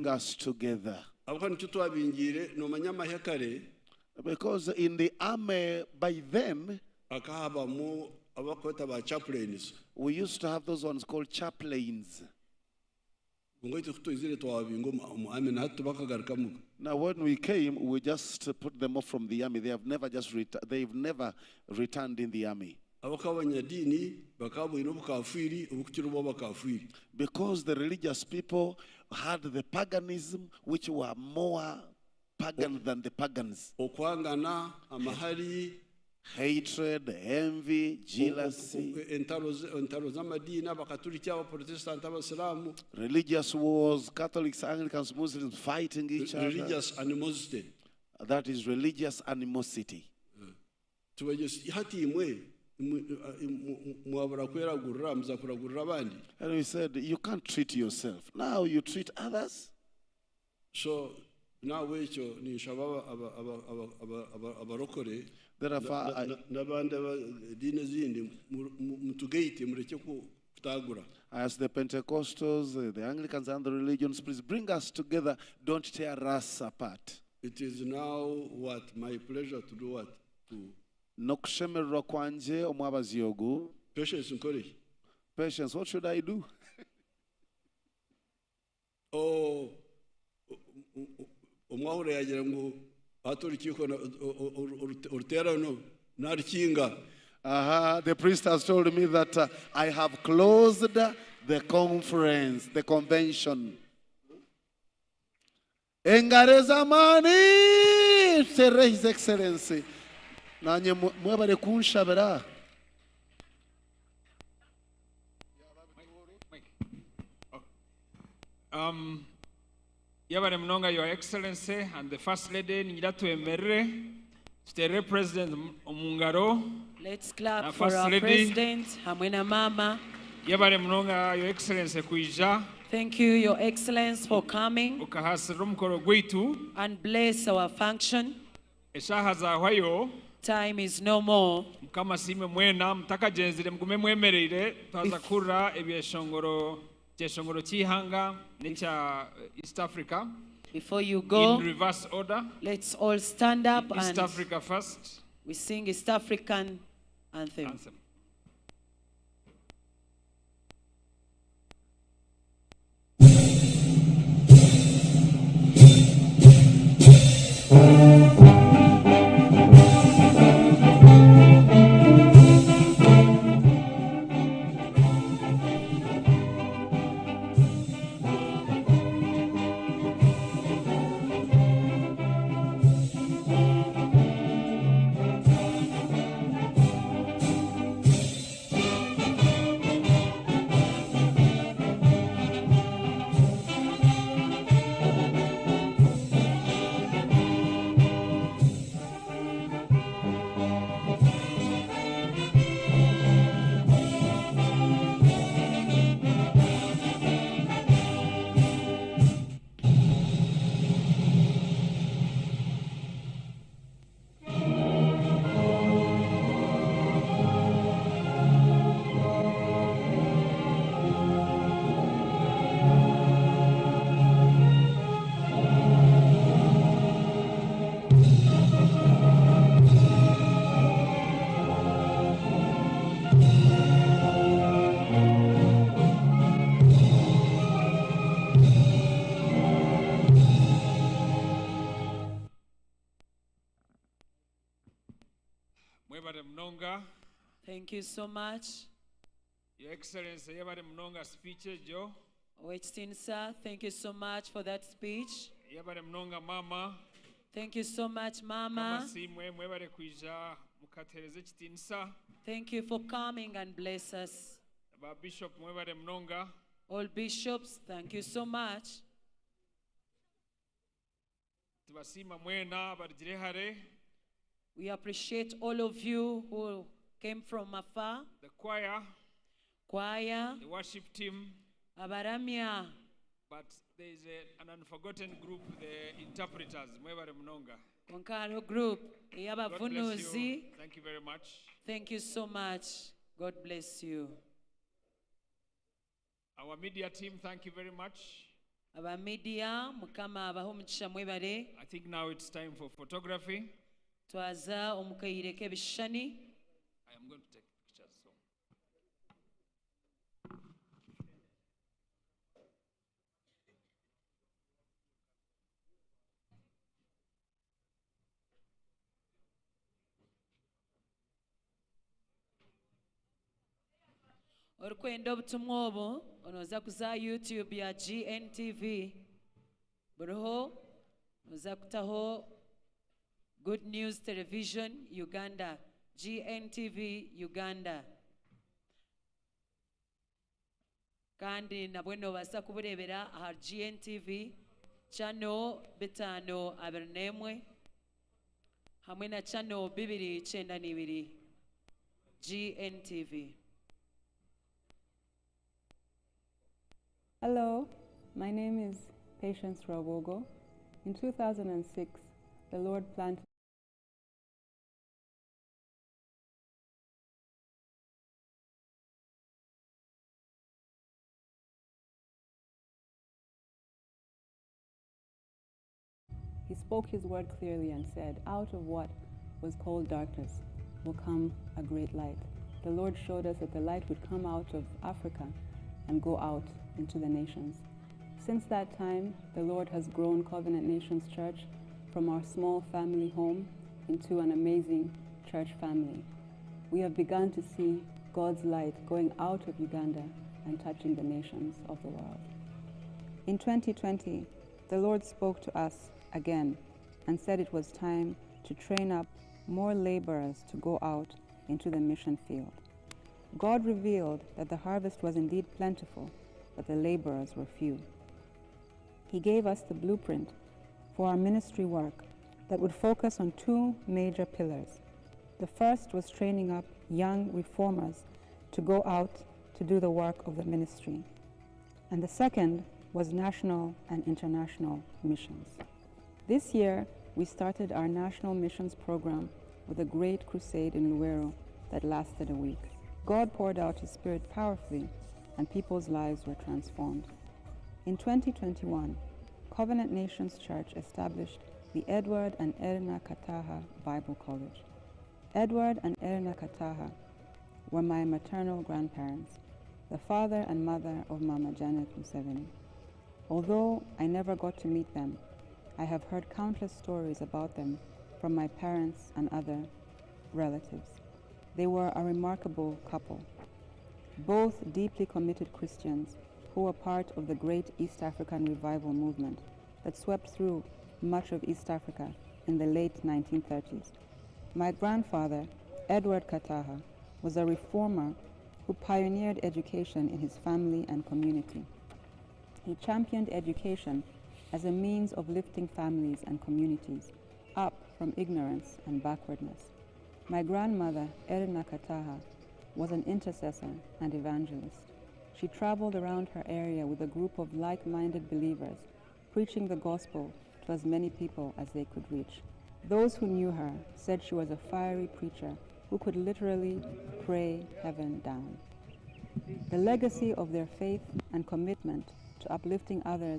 bring us together. Because in the army by then, we used to have those ones called chaplains. Now when we came, we just put them off from the army. They have never they've never returned in the army. Because the religious people had the paganism, which were more pagan than the pagans. Hatred, envy, jealousy, religious wars, Catholics, Anglicans, Muslims fighting each other. Religious animosity. That is religious animosity. And we said, you can't treat yourself. Now you treat others. So now we therefore, as the Pentecostals, the Anglicans, and the religions, please bring us together. Don't tear us apart. It is now what? My pleasure to do what? Patience, encourage. Patience, what should I do? Oh, the priest has told me that I have closed the conference, the convention. Engarezamani, His Excellency. Nanye mwebale kunshabera. Yabare mnonga Your Excellency and the First Lady Niratu Emere, State President Omungaro. Let's clap for our President, Hamwena Mama. Yabare mnonga Your Excellency kuija. Thank you, Your Excellency, for coming and bless our function. Time is no more. East Africa. Before you go, in reverse order, let's all stand up East and Africa first. We sing East African anthem. Thank you so much. Your Excellency, speech, Joe. Waiting, sir. Thank you so much for that speech. Mama. Thank you so much, Mama. Thank you for coming and bless us. Bishop, all bishops, thank you so much. We appreciate all of you who came from afar. The choir, the worship team, Abaramia. But there is an unforgotten group, the interpreters. Konkaro group. God bless you. Thank you very much. Thank you so much. God bless you. Our media team, thank you very much. aba media mukama abaho omugisha mwebale. I think now it's time for photography. Twaza omukayire k'ebishushani. I am going to take pictures. So. Orikwenda obutumwa obo onoza kuza YouTube ya GNTV buriho oza kutaho Good News Television Uganda, GNTV Uganda, kandi nabwe nobasa kuburebera aha GNTV channel 521 hamwe na channel 292 GNTV. Hello, my name is Patience Rawogo. In 2006, the Lord planted He spoke his word clearly and said, out of what was called darkness will come a great light. The Lord showed us that the light would come out of Africa and go out into the nations. Since that time, the Lord has grown Covenant Nations Church from our small family home into an amazing church family. We have begun to see God's light going out of Uganda and touching the nations of the world. In 2020, the Lord spoke to us again and said it was time to train up more laborers to go out into the mission field. God revealed that the harvest was indeed plentiful, but the laborers were few. He gave us the blueprint for our ministry work that would focus on two major pillars. The first was training up young reformers to go out to do the work of the ministry. And the second was national and international missions. This year, we started our national missions program with a great crusade in Luero that lasted a week. God poured out His Spirit powerfully, and people's lives were transformed. In 2021, Covenant Nations Church established the Edward and Erna Kataha Bible College. Edward and Erna Kataha were my maternal grandparents, the father and mother of Mama Janet Museveni. Although I never got to meet them, I have heard countless stories about them from my parents and other relatives. They were a remarkable couple, both deeply committed Christians who were part of the great East African revival movement that swept through much of East Africa in the late 1930s. My grandfather, Edward Kataha, was a reformer who pioneered education in his family and community. He championed education as a means of lifting families and communities up from ignorance and backwardness. My grandmother, Erna Kataha, was an intercessor and evangelist. She traveled around her area with a group of like-minded believers, preaching the gospel to as many people as they could reach. Those who knew her said she was a fiery preacher who could literally pray heaven down. The legacy of their faith and commitment to uplifting others